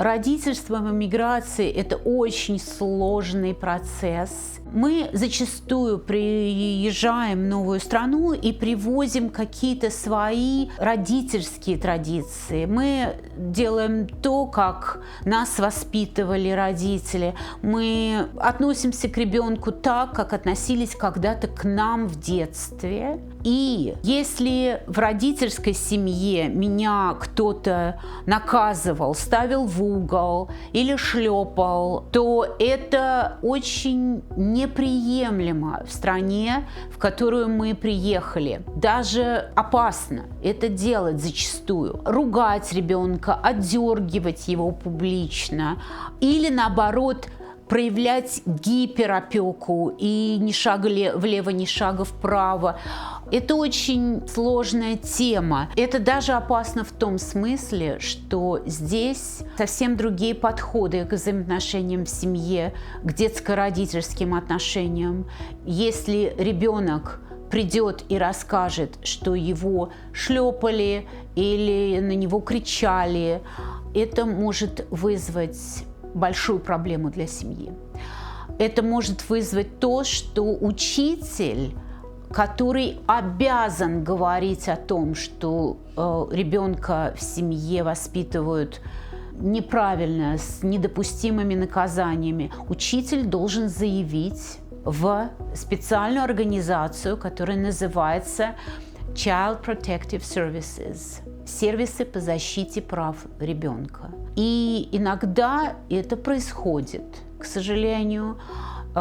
Родительство в эмиграции – это очень сложный процесс. Мы зачастую приезжаем в новую страну и привозим какие-то свои родительские традиции. Мы делаем то, как нас воспитывали родители. Мы относимся к ребенку так, как относились когда-то к нам в детстве. И если в родительской семье меня кто-то наказывал, ставил в угол или шлепал, то это очень неприемлемо в стране, в которую мы приехали. Даже опасно это делать зачастую. Ругать ребенка, отдергивать его публично или наоборот проявлять гиперопеку и ни шага влево, ни шага вправо. Это очень сложная тема. Это даже опасно в том смысле, что здесь совсем другие подходы к взаимоотношениям в семье, к детско-родительским отношениям. Если ребенок придет и расскажет, что его шлепали или на него кричали, это может вызвать большую проблему для семьи. Это может вызвать то, что учитель, который обязан говорить о том, что ребенка в семье воспитывают неправильно, с недопустимыми наказаниями, учитель должен заявить в специальную организацию, которая называется Child Protective Services, сервисы по защите прав ребенка. И иногда это происходит, к сожалению,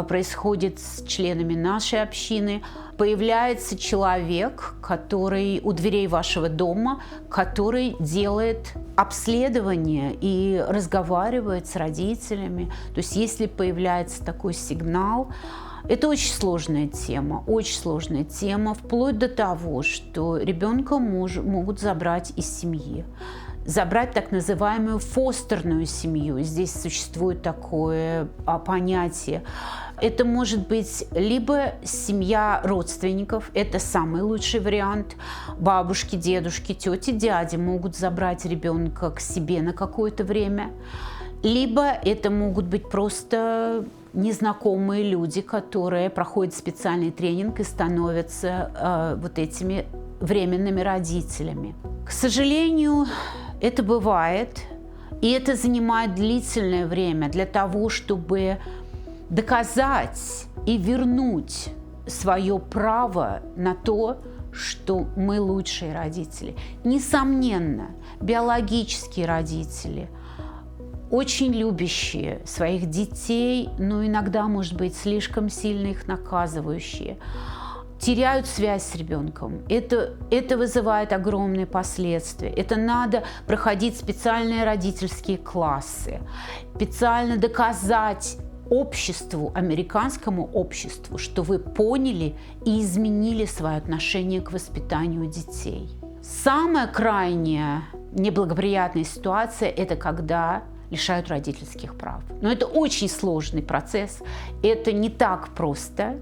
происходит с членами нашей общины. Появляется человек, который у дверей вашего дома, который делает обследование и разговаривает с родителями. То есть если появляется такой сигнал, это очень сложная тема, вплоть до того, что ребенка могут забрать из семьи. Забрать так называемую фостерную семью. Здесь существует такое понятие. Это может быть либо семья родственников, это самый лучший вариант. Бабушки, дедушки, тети, дяди могут забрать ребенка к себе на какое-то время. Либо это могут быть просто незнакомые люди, которые проходят специальный тренинг и становятся вот этими временными родителями. К сожалению, это бывает, и это занимает длительное время для того, чтобы доказать и вернуть свое право на то, что мы лучшие родители. Несомненно, биологические родители, очень любящие своих детей, но иногда, может быть, слишком сильно их наказывающие, теряют связь с ребенком. Это вызывает огромные последствия. Это надо проходить специальные родительские классы, специально доказать обществу, американскому обществу, что вы поняли и изменили свое отношение к воспитанию детей. Самая крайняя неблагоприятная ситуация – это когда лишают родительских прав. Но это очень сложный процесс, это не так просто.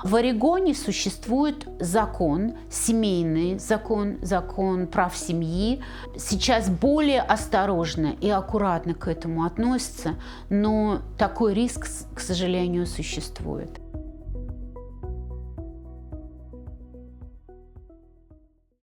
В Орегоне существует закон, семейный закон, закон прав семьи. Сейчас более осторожно и аккуратно к этому относятся, но такой риск, к сожалению, существует.